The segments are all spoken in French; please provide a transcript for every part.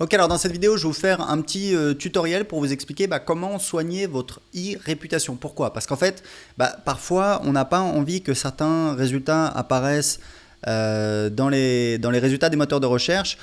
Ok, alors dans cette vidéo, je vais vous faire un petit tutoriel pour vous expliquer comment soigner votre e-réputation. Pourquoi? Parce qu'en fait, parfois, on n'a pas envie que certains résultats apparaissent dans les résultats des moteurs de recherche.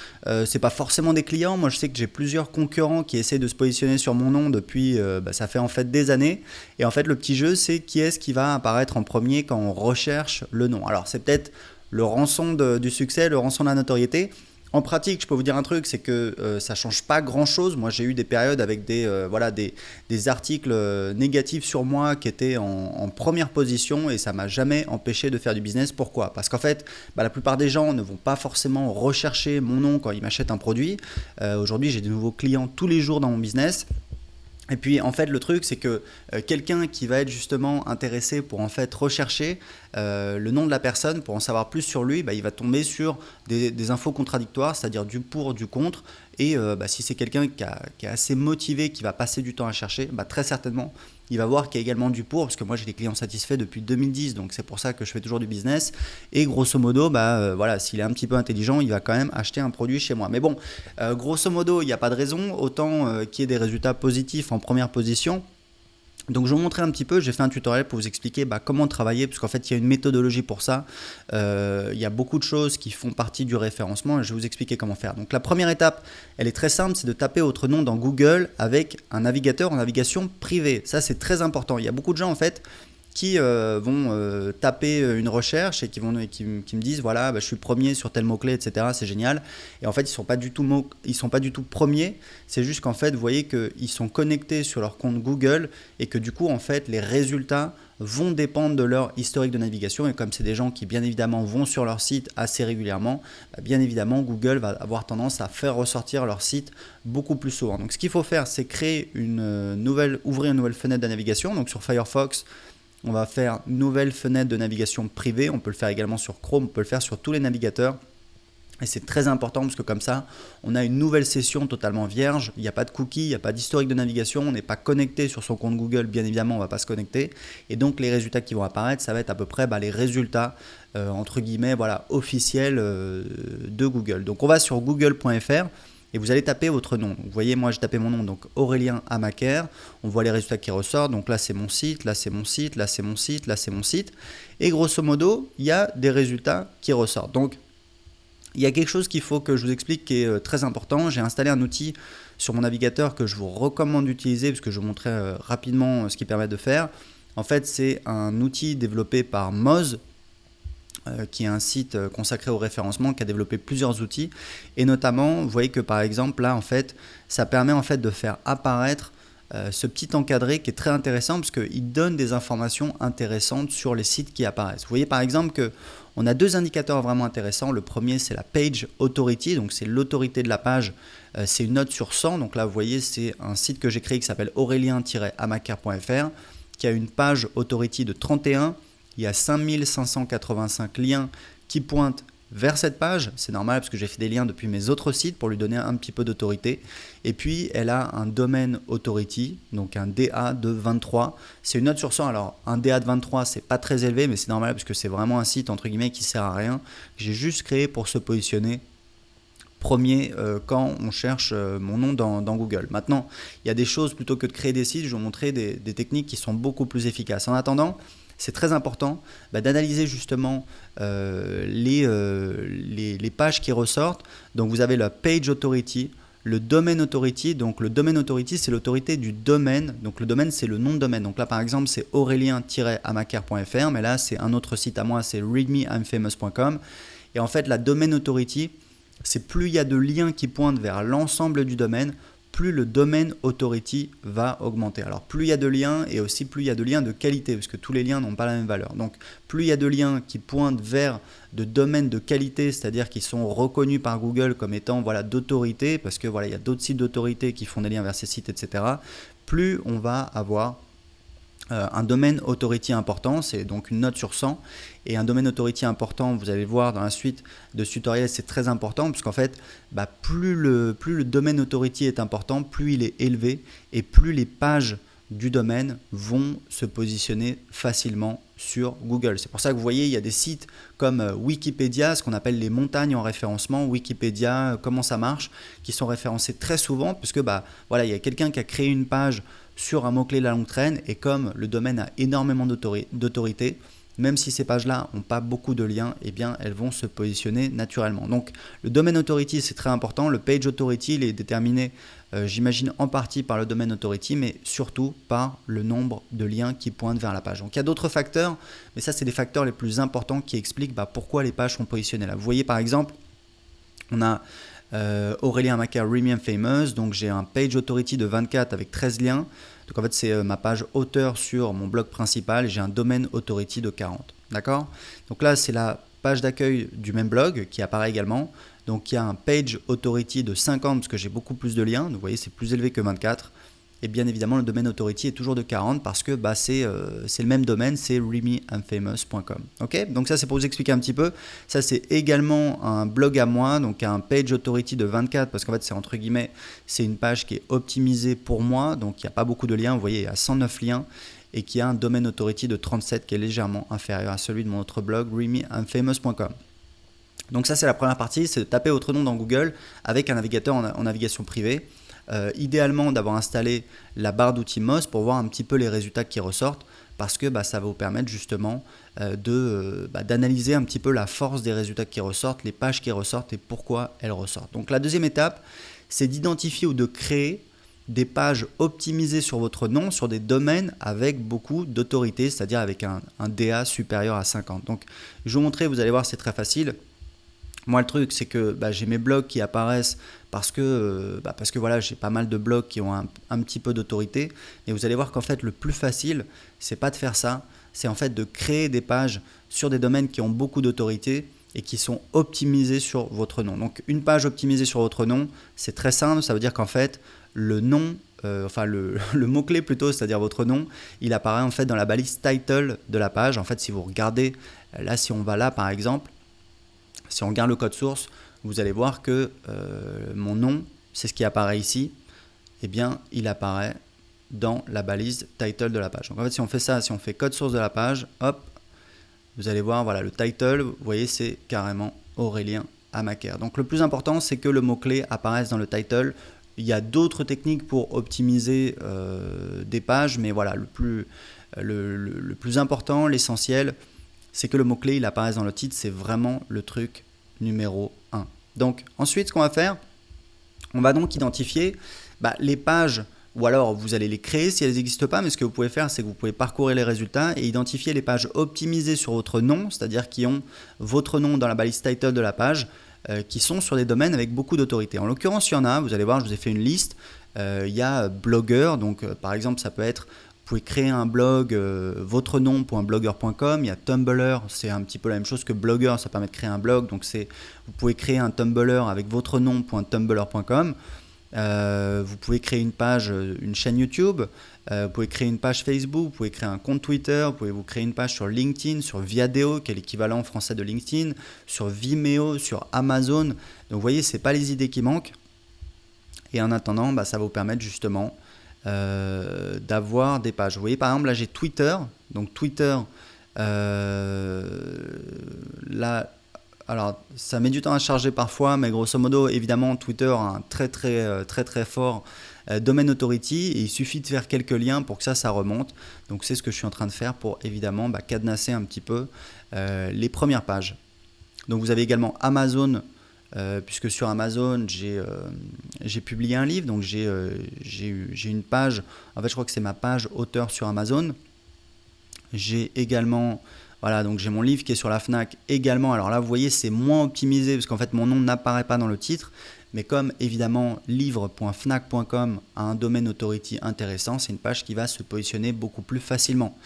C'est pas forcément des clients. Moi, je sais que j'ai plusieurs concurrents qui essaient de se positionner sur mon nom depuis, ça fait en fait des années. Et en fait, le petit jeu, c'est qui est-ce qui va apparaître en premier quand on recherche le nom. Alors, c'est peut-être le rançon du succès, le rançon de la notoriété. En pratique, je peux vous dire un truc, c'est que ça change pas grand-chose. Moi, j'ai eu des périodes avec des articles négatifs sur moi qui étaient en première position et ça m'a jamais empêché de faire du business. Pourquoi? Parce qu'en fait, la plupart des gens ne vont pas forcément rechercher mon nom quand ils m'achètent un produit. Aujourd'hui, j'ai de nouveaux clients tous les jours dans mon business. Et puis en fait le truc c'est que quelqu'un qui va être justement intéressé pour en fait rechercher le nom de la personne pour en savoir plus sur lui, il va tomber sur des infos contradictoires, c'est-à-dire du pour, du contre. Et si c'est quelqu'un qui est assez motivé, qui va passer du temps à chercher, très certainement il va voir qu'il y a également du pour, parce que moi j'ai des clients satisfaits depuis 2010, donc c'est pour ça que je fais toujours du business. Et grosso modo, voilà, s'il est un petit peu intelligent, il va quand même acheter un produit chez moi. Mais bon, grosso modo, il n'y a pas de raison, autant qu'il y ait des résultats positifs en première position. Donc je vais vous montrer un petit peu, j'ai fait un tutoriel pour vous expliquer comment travailler, parce qu'en fait il y a une méthodologie pour ça. Il y a beaucoup de choses qui font partie du référencement et je vais vous expliquer comment faire. Donc la première étape, elle est très simple, c'est de taper votre nom dans Google avec un navigateur en navigation privée. Ça c'est très important. Il y a beaucoup de gens en fait qui vont taper une recherche et qui me disent voilà je suis premier sur tel mot-clé, etc. C'est génial. Et en fait ils sont pas du tout premiers. C'est juste qu'en fait vous voyez qu'ils sont connectés sur leur compte Google et que du coup en fait les résultats vont dépendre de leur historique de navigation. Et comme c'est des gens qui bien évidemment vont sur leur site assez régulièrement, bien évidemment Google va avoir tendance à faire ressortir leur site beaucoup plus souvent. Donc ce qu'il faut faire, c'est créer ouvrir une nouvelle fenêtre de navigation. Donc sur Firefox, on va faire une nouvelle fenêtre de navigation privée. On peut le faire également sur Chrome, on peut le faire sur tous les navigateurs. Et c'est très important parce que comme ça, on a une nouvelle session totalement vierge. Il n'y a pas de cookies, il n'y a pas d'historique de navigation. On n'est pas connecté sur son compte Google, bien évidemment, on ne va pas se connecter. Et donc les résultats qui vont apparaître, ça va être à peu près les résultats entre guillemets officiels de Google. Donc on va sur google.fr. Et vous allez taper votre nom. Donc, vous voyez, moi j'ai tapé mon nom, donc Aurélien Amaker. On voit les résultats qui ressortent. Donc là c'est mon site, là c'est mon site, là c'est mon site, là c'est mon site. Et grosso modo, il y a des résultats qui ressortent. Donc il y a quelque chose qu'il faut que je vous explique qui est très important. J'ai installé un outil sur mon navigateur que je vous recommande d'utiliser parce que je vous montrerai rapidement ce qu'il permet de faire. En fait, c'est un outil développé par Moz, qui est un site consacré au référencement, qui a développé plusieurs outils. Et notamment, vous voyez que par exemple, là, en fait, ça permet en fait de faire apparaître ce petit encadré qui est très intéressant parce qu'il donne des informations intéressantes sur les sites qui apparaissent. Vous voyez par exemple qu'on a deux indicateurs vraiment intéressants. Le premier, c'est la Page Authority, donc c'est l'autorité de la page. C'est une note sur 100. Donc là, vous voyez, c'est un site que j'ai créé qui s'appelle aurélien-amaker.fr, qui a une page Authority de 31. Il y a 5585 liens qui pointent vers cette page. C'est normal parce que j'ai fait des liens depuis mes autres sites pour lui donner un petit peu d'autorité. Et puis, elle a un domaine authority, donc un DA de 23. C'est une note sur 100. Alors, un DA de 23, c'est pas très élevé, mais c'est normal parce que c'est vraiment un site, entre guillemets, qui sert à rien. J'ai juste créé pour se positionner premier quand on cherche mon nom dans Google. Maintenant, il y a des choses, plutôt que de créer des sites, je vais vous montrer des techniques qui sont beaucoup plus efficaces. En attendant, c'est très important d'analyser justement les pages qui ressortent. Donc vous avez la Page Authority, le Domain Authority. Donc le Domain Authority, c'est l'autorité du domaine. Donc le domaine, c'est le nom de domaine. Donc là, par exemple, c'est aurélien-amaker.fr, mais là, c'est un autre site à moi, c'est readmeimfamous.com. Et en fait, la Domain Authority, c'est plus il y a de liens qui pointent vers l'ensemble du domaine, plus le domaine authority va augmenter. Alors plus il y a de liens et aussi plus il y a de liens de qualité, parce que tous les liens n'ont pas la même valeur. Donc plus il y a de liens qui pointent vers de domaines de qualité, c'est-à-dire qui sont reconnus par Google comme étant d'autorité, parce que il y a d'autres sites d'autorité qui font des liens vers ces sites, etc. Plus on va avoir un domaine authority important, c'est donc une note sur 100. Et un domaine authority important, vous allez voir dans la suite de ce tutoriel, c'est très important parce qu'en fait, plus le domaine authority est important, plus il est élevé et plus les pages du domaine vont se positionner facilement sur Google. C'est pour ça que vous voyez, il y a des sites comme Wikipédia, ce qu'on appelle les montagnes en référencement, Wikipédia, comment ça marche, qui sont référencés très souvent, puisque voilà, il y a quelqu'un qui a créé une page sur un mot-clé de la longue traîne, et comme le domaine a énormément d'autorité, même si ces pages-là n'ont pas beaucoup de liens, eh bien, elles vont se positionner naturellement. Donc, le domaine authority, c'est très important. Le page authority, il est déterminé, j'imagine, en partie par le domaine authority, mais surtout par le nombre de liens qui pointent vers la page. Donc, il y a d'autres facteurs, mais ça, c'est les facteurs les plus importants qui expliquent pourquoi les pages sont positionnées là. Vous voyez, par exemple, on a Aurélien Macaire, Remain Famous, donc j'ai un page authority de 24 avec 13 liens. Donc en fait, c'est ma page auteur sur mon blog principal et j'ai un domaine authority de 40. D'accord ? Donc là, c'est la page d'accueil du même blog qui apparaît également. Donc il y a un page authority de 50 parce que j'ai beaucoup plus de liens. Donc vous voyez, c'est plus élevé que 24. Et bien évidemment, le domaine authority est toujours de 40 parce que c'est le même domaine, c'est remyandfamous.com. Ok ? Donc ça, c'est pour vous expliquer un petit peu. Ça, c'est également un blog à moi, donc un page authority de 24 parce qu'en fait, c'est entre guillemets, c'est une page qui est optimisée pour moi. Donc il n'y a pas beaucoup de liens. Vous voyez, il y a 109 liens et qui a un domaine authority de 37 qui est légèrement inférieur à celui de mon autre blog, remyandfamous.com. Donc ça, c'est la première partie, c'est de taper votre nom dans Google avec un navigateur en navigation privée. Idéalement d'avoir installé la barre d'outils Moz pour voir un petit peu les résultats qui ressortent parce que ça va vous permettre justement d'analyser un petit peu la force des résultats qui ressortent, les pages qui ressortent et pourquoi elles ressortent. Donc la deuxième étape, c'est d'identifier ou de créer des pages optimisées sur votre nom, sur des domaines avec beaucoup d'autorité, c'est-à-dire avec un DA supérieur à 50. Donc je vais vous montrer, vous allez voir, c'est très facile. Moi, le truc, c'est que j'ai mes blogs qui apparaissent parce que voilà, j'ai pas mal de blogs qui ont un petit peu d'autorité. Et vous allez voir qu'en fait, le plus facile, c'est pas de faire ça. C'est en fait de créer des pages sur des domaines qui ont beaucoup d'autorité et qui sont optimisés sur votre nom. Donc, une page optimisée sur votre nom, c'est très simple. Ça veut dire qu'en fait, le nom, le mot-clé plutôt, c'est-à-dire votre nom, il apparaît en fait dans la balise title de la page. En fait, si vous regardez, là, si on va là, par exemple, si on regarde le code source, vous allez voir que mon nom, c'est ce qui apparaît ici, eh bien, il apparaît dans la balise title de la page. Donc en fait, si on fait ça, si on fait code source de la page, hop, vous allez voir, voilà, le title, vous voyez, c'est carrément Aurélien Amaker. Donc le plus important, c'est que le mot-clé apparaisse dans le title. Il y a d'autres techniques pour optimiser des pages, mais voilà, le plus important, l'essentiel, c'est que le mot-clé il apparaisse dans le titre, c'est vraiment le truc numéro 1. Donc ensuite, ce qu'on va faire, on va donc identifier les pages, ou alors vous allez les créer si elles n'existent pas, mais ce que vous pouvez faire, c'est que vous pouvez parcourir les résultats et identifier les pages optimisées sur votre nom, c'est-à-dire qui ont votre nom dans la balise title de la page, qui sont sur des domaines avec beaucoup d'autorité. En l'occurrence, il y en a, vous allez voir, je vous ai fait une liste, il y a blogueur, donc par exemple, ça peut être vous pouvez créer un blog, votrenom.blogger.com. Il y a Tumblr, c'est un petit peu la même chose que Blogger, ça permet de créer un blog. Donc vous pouvez créer un Tumblr avec votrenom.tumblr.com. Vous pouvez créer une page, une chaîne YouTube. Vous pouvez créer une page Facebook. Vous pouvez créer un compte Twitter. Vous pouvez vous créer une page sur LinkedIn, sur Viadeo, qui est l'équivalent français de LinkedIn, sur Vimeo, sur Amazon. Donc vous voyez, ce n'est pas les idées qui manquent. Et en attendant, ça va vous permettre justement d'avoir des pages. Vous voyez, par exemple, là j'ai Twitter. Donc Twitter, là, alors ça met du temps à charger parfois, mais grosso modo, évidemment, Twitter a un très fort domaine authority et il suffit de faire quelques liens pour que ça remonte. Donc c'est ce que je suis en train de faire pour évidemment cadenasser un petit peu les premières pages. Donc vous avez également Amazon. Puisque sur Amazon j'ai publié un livre, donc j'ai une page, en fait je crois que c'est ma page auteur sur Amazon. J'ai également, voilà, donc j'ai mon livre qui est sur la Fnac également. Alors là vous voyez c'est moins optimisé parce qu'en fait mon nom n'apparaît pas dans le titre, mais comme évidemment livre.fnac.com a un domaine authority intéressant, c'est une page qui va se positionner beaucoup plus facilement.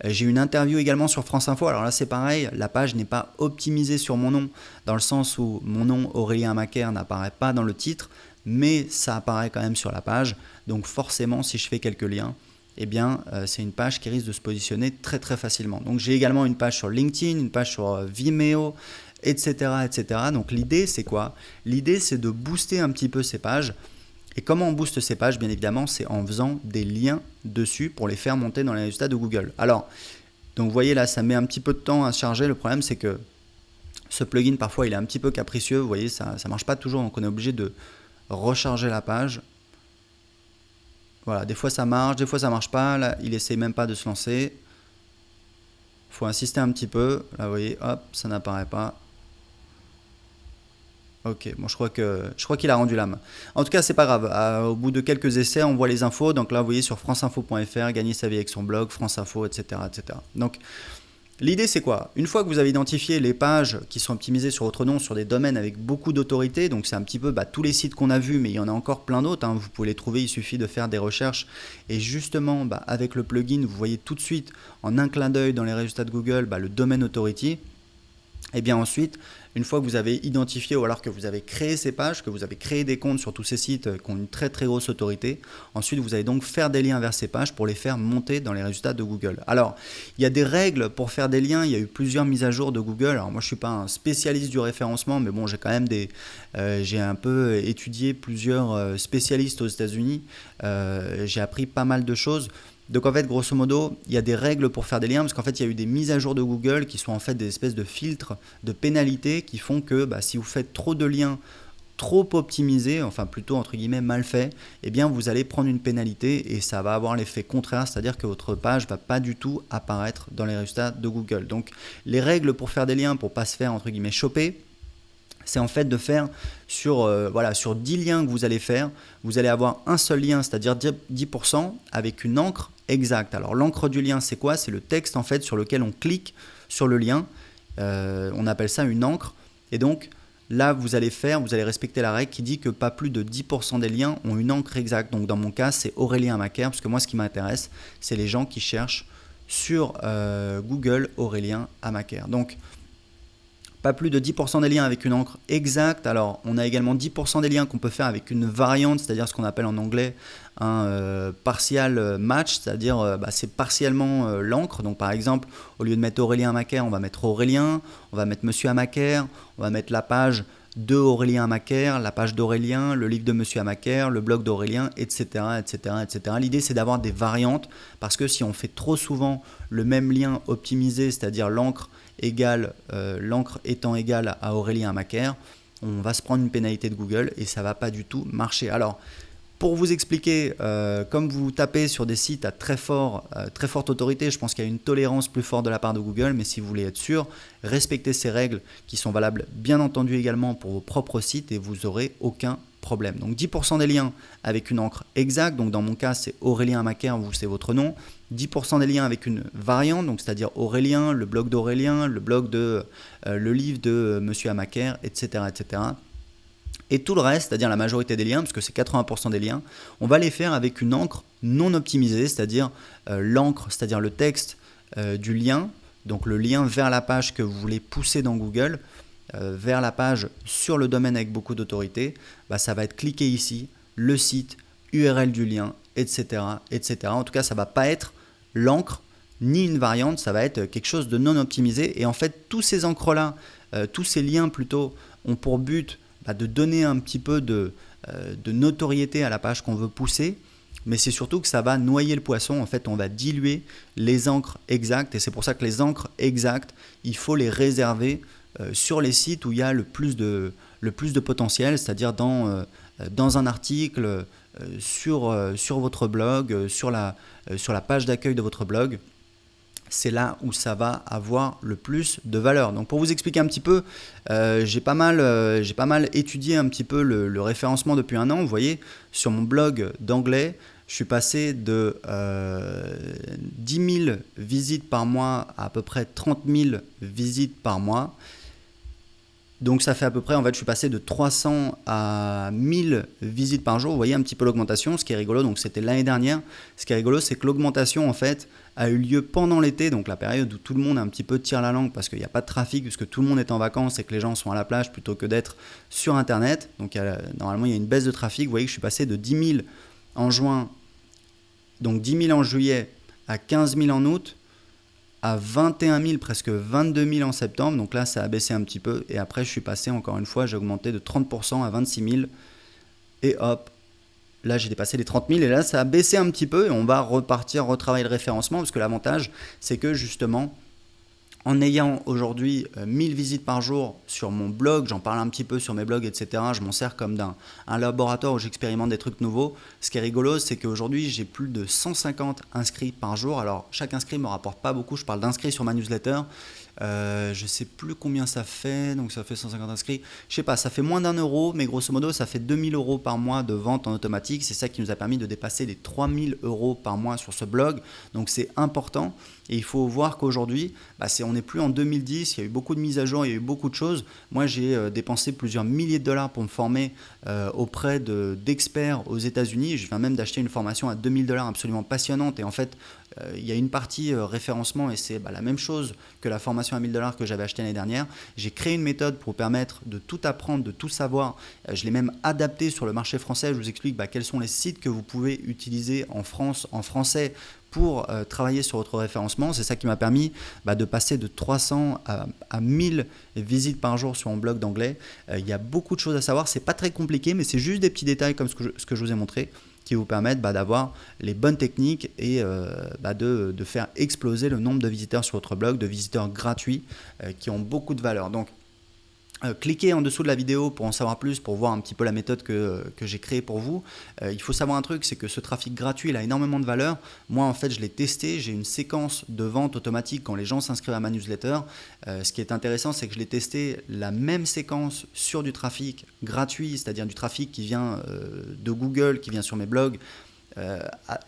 J'ai une interview également sur France Info, alors là c'est pareil, la page n'est pas optimisée sur mon nom, dans le sens où mon nom Aurélien Amaker n'apparaît pas dans le titre, mais ça apparaît quand même sur la page, donc forcément si je fais quelques liens, eh bien c'est une page qui risque de se positionner très facilement. Donc j'ai également une page sur LinkedIn, une page sur Vimeo, etc. Donc l'idée c'est quoi ? L'idée c'est de booster un petit peu ces pages Et comment on booste ces pages? Bien évidemment, c'est en faisant des liens dessus pour les faire monter dans les résultats de Google. Alors, donc vous voyez là, ça met un petit peu de temps à se charger. Le problème, c'est que ce plugin, parfois, il est un petit peu capricieux. Vous voyez, ça ne marche pas toujours, donc on est obligé de recharger la page. Voilà, des fois ça marche, des fois ça marche pas. Là, il essaie même pas de se lancer. Il faut insister un petit peu. Là, vous voyez, hop, ça n'apparaît pas. Ok, bon, je crois qu'il a rendu l'âme. En tout cas, c'est pas grave. Au bout de quelques essais, on voit les infos. Donc là, vous voyez sur franceinfo.fr, gagner sa vie avec son blog, France Info, etc., etc. Donc, l'idée, c'est quoi? Une fois que vous avez identifié les pages qui sont optimisées sur votre nom, sur des domaines avec beaucoup d'autorité, donc c'est un petit peu tous les sites qu'on a vus, mais il y en a encore plein d'autres. Vous pouvez les trouver, il suffit de faire des recherches. Et justement, avec le plugin, vous voyez tout de suite, en un clin d'œil dans les résultats de Google, le domaine authority. Et bien ensuite, une fois que vous avez identifié ou alors que vous avez créé ces pages, que vous avez créé des comptes sur tous ces sites qui ont une très très grosse autorité, ensuite vous allez donc faire des liens vers ces pages pour les faire monter dans les résultats de Google. Alors, il y a des règles pour faire des liens, il y a eu plusieurs mises à jour de Google. Alors moi je ne suis pas un spécialiste du référencement, mais bon j'ai quand même j'ai un peu étudié plusieurs spécialistes aux États-Unis, j'ai appris pas mal de choses. Donc en fait, grosso modo, il y a des règles pour faire des liens, parce qu'en fait, il y a eu des mises à jour de Google qui sont en fait des espèces de filtres, de pénalités qui font que si vous faites trop de liens trop optimisés, enfin plutôt entre guillemets mal faits, eh bien vous allez prendre une pénalité et ça va avoir l'effet contraire, c'est-à-dire que votre page ne va pas du tout apparaître dans les résultats de Google. Donc les règles pour faire des liens, pour ne pas se faire entre guillemets choper, c'est en fait de faire sur 10 liens que vous allez faire, vous allez avoir un seul lien, c'est-à-dire 10% avec une encre exacte. Alors l'encre du lien, c'est quoi? C'est le texte en fait sur lequel on clique sur le lien. On appelle ça une encre. Et donc là, vous allez respecter la règle qui dit que pas plus de 10% des liens ont une encre exacte. Donc dans mon cas, c'est Aurélien Macaire, parce que moi, ce qui m'intéresse, c'est les gens qui cherchent sur Google Aurélien Macaire. Donc pas plus de 10% des liens avec une encre exacte. Alors, on a également 10% des liens qu'on peut faire avec une variante, c'est-à-dire ce qu'on appelle en anglais un partial match, c'est-à-dire c'est partiellement l'encre. Donc, par exemple, au lieu de mettre Aurélien Macaire, on va mettre Aurélien, on va mettre Monsieur Macaire, on va mettre la page de Aurélien Macaire, la page d'Aurélien, le livre de Monsieur Macaire, le blog d'Aurélien, etc., etc., etc. L'idée, c'est d'avoir des variantes, parce que si on fait trop souvent le même lien optimisé, c'est-à-dire l'encre l'encre étant égale à Aurélien Macaire, on va se prendre une pénalité de Google et ça va pas du tout marcher. Alors, pour vous expliquer, comme vous tapez sur des sites à très forte autorité, je pense qu'il y a une tolérance plus forte de la part de Google, mais si vous voulez être sûr, respectez ces règles qui sont valables bien entendu également pour vos propres sites et vous n'aurez aucun problème. Donc 10% des liens avec une encre exacte, donc dans mon cas c'est Aurélien Macaire, vous c'est votre nom. 10% des liens avec une variante, donc c'est-à-dire Aurélien, le blog d'Aurélien, le blog de le livre de Monsieur Macaire, etc., etc. Et tout le reste, c'est-à-dire la majorité des liens, parce que c'est 80% des liens, on va les faire avec une encre non optimisée, c'est-à-dire l'encre, c'est-à-dire le texte du lien, donc le lien vers la page que vous voulez pousser dans Google, vers la page sur le domaine avec beaucoup d'autorité, ça va être cliqué ici, le site, URL du lien, etc., etc. En tout cas, ça ne va pas être l'encre ni une variante, ça va être quelque chose de non optimisé. Et en fait, tous ces encres-là, tous ces liens plutôt, ont pour but de donner un petit peu de notoriété à la page qu'on veut pousser, mais c'est surtout que ça va noyer le poisson. En fait, on va diluer les encres exactes, et c'est pour ça que les encres exactes, il faut les réserver sur les sites où il y a le plus de potentiel, c'est-à-dire dans un article, sur votre blog, sur la page d'accueil de votre blog. C'est là où ça va avoir le plus de valeur. Donc pour vous expliquer un petit peu, j'ai pas mal étudié un petit peu le référencement depuis un an. Vous voyez, sur mon blog d'anglais, je suis passé de 10 000 visites par mois à peu près 30 000 visites par mois. Donc ça fait à peu près, en fait, je suis passé de 300 à 1000 visites par jour. Vous voyez un petit peu l'augmentation. Ce qui est rigolo, donc c'était l'année dernière. Ce qui est rigolo, c'est que l'augmentation, en fait, a eu lieu pendant l'été, donc la période où tout le monde un petit peu tire la langue parce qu'il n'y a pas de trafic, puisque tout le monde est en vacances et que les gens sont à la plage plutôt que d'être sur Internet. Donc normalement, il y a une baisse de trafic. Vous voyez que je suis passé de 10 000 en juin, donc 10 000 en juillet, à 15 000 en août, à 21 000, presque 22 000 en septembre. Donc là, ça a baissé un petit peu. Et après, je suis passé, encore une fois, j'ai augmenté de 30% à 26 000. Et hop, Là, j'ai dépassé les 30 000 et là, ça a baissé un petit peu et on va retravailler le référencement parce que l'avantage, c'est que justement, en ayant aujourd'hui 1000 visites par jour sur mon blog, j'en parle un petit peu sur mes blogs, etc. Je m'en sers comme un laboratoire où j'expérimente des trucs nouveaux. Ce qui est rigolo, c'est qu'aujourd'hui, j'ai plus de 150 inscrits par jour. Alors, chaque inscrit ne me rapporte pas beaucoup. Je parle d'inscrits sur ma newsletter. Je ne sais plus combien ça fait, donc ça fait 150 inscrits. Je sais pas, ça fait moins d'1 euro, mais grosso modo, ça fait 2000 euros par mois de vente en automatique. C'est ça qui nous a permis de dépasser les 3000 euros par mois sur ce blog. Donc, c'est important. Et il faut voir qu'aujourd'hui, on n'est plus en 2010, il y a eu beaucoup de mises à jour, il y a eu beaucoup de choses. Moi, j'ai dépensé plusieurs milliers de dollars pour me former auprès d'experts aux États-Unis. Je viens même d'acheter une formation à 2000 dollars absolument passionnante. Et en fait, il y a une partie référencement et c'est la même chose que la formation à 1000 dollars que j'avais achetée l'année dernière. J'ai créé une méthode pour vous permettre de tout apprendre, de tout savoir. Je l'ai même adapté sur le marché français. Je vous explique quels sont les sites que vous pouvez utiliser en France, en français, pour travailler sur votre référencement. C'est ça qui m'a permis de passer de 300 à 1000 visites par jour sur mon blog d'anglais. Il y a beaucoup de choses à savoir. C'est pas très compliqué, mais c'est juste des petits détails comme ce que je vous ai montré qui vous permettent d'avoir les bonnes techniques et de faire exploser le nombre de visiteurs sur votre blog, de visiteurs gratuits qui ont beaucoup de valeur. Donc, cliquez en dessous de la vidéo pour en savoir plus, pour voir un petit peu la méthode que j'ai créée pour vous. Il faut savoir un truc, c'est que ce trafic gratuit, il a énormément de valeur. Moi, en fait, je l'ai testé. J'ai une séquence de vente automatique quand les gens s'inscrivent à ma newsletter. Ce qui est intéressant, c'est que je l'ai testé la même séquence sur du trafic gratuit, c'est-à-dire du trafic qui vient de Google, qui vient sur mes blogs.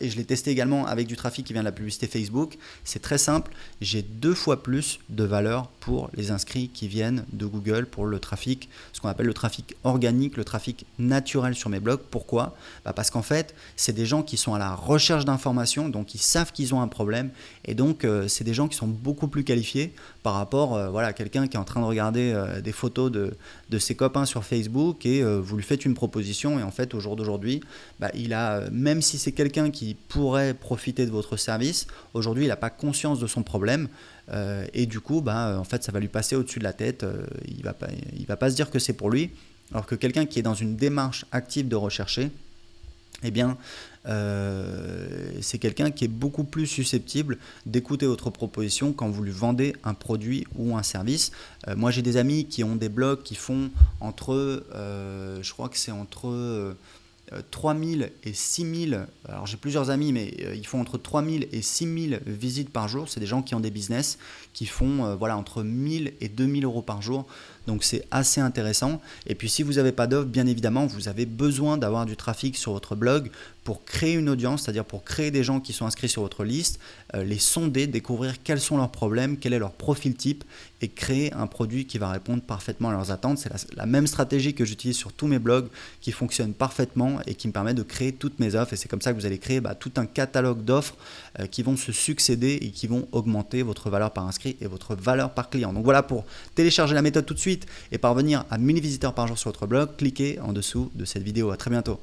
Et je l'ai testé également avec du trafic qui vient de la publicité Facebook. C'est très simple, j'ai 2 fois plus de valeur pour les inscrits qui viennent de Google pour le trafic, ce qu'on appelle le trafic organique, le trafic naturel sur mes blogs. Pourquoi ? Parce qu'en fait, c'est des gens qui sont à la recherche d'informations, donc ils savent qu'ils ont un problème et donc c'est des gens qui sont beaucoup plus qualifiés par rapport à quelqu'un qui est en train de regarder des photos de ses copains sur Facebook et vous lui faites une proposition et en fait au jour d'aujourd'hui, il a, même si c'est quelqu'un qui pourrait profiter de votre service, aujourd'hui il n'a pas conscience de son problème et du coup en fait ça va lui passer au-dessus de la tête, il va pas se dire que c'est pour lui, alors que quelqu'un qui est dans une démarche active de rechercher, eh bien c'est quelqu'un qui est beaucoup plus susceptible d'écouter votre proposition quand vous lui vendez un produit ou un service. Moi j'ai des amis qui ont des blogs qui font entre, je crois que c'est entre 3000 et 6000, alors j'ai plusieurs amis mais ils font entre 3000 et 6000 visites par jour, c'est des gens qui ont des business qui font entre 1000 et 2000 euros par jour, donc c'est assez intéressant. Et puis si vous n'avez pas d'offre, bien évidemment vous avez besoin d'avoir du trafic sur votre blog pour créer une audience, c'est-à-dire pour créer des gens qui sont inscrits sur votre liste, les sonder, découvrir quels sont leurs problèmes, quel est leur profil type et créer un produit qui va répondre parfaitement à leurs attentes. C'est la même stratégie que j'utilise sur tous mes blogs qui fonctionne parfaitement et qui me permet de créer toutes mes offres. Et c'est comme ça que vous allez créer tout un catalogue d'offres qui vont se succéder et qui vont augmenter votre valeur par inscrit et votre valeur par client. Donc voilà, pour télécharger la méthode tout de suite et parvenir à 1000 visiteurs par jour sur votre blog, cliquez en dessous de cette vidéo. À très bientôt.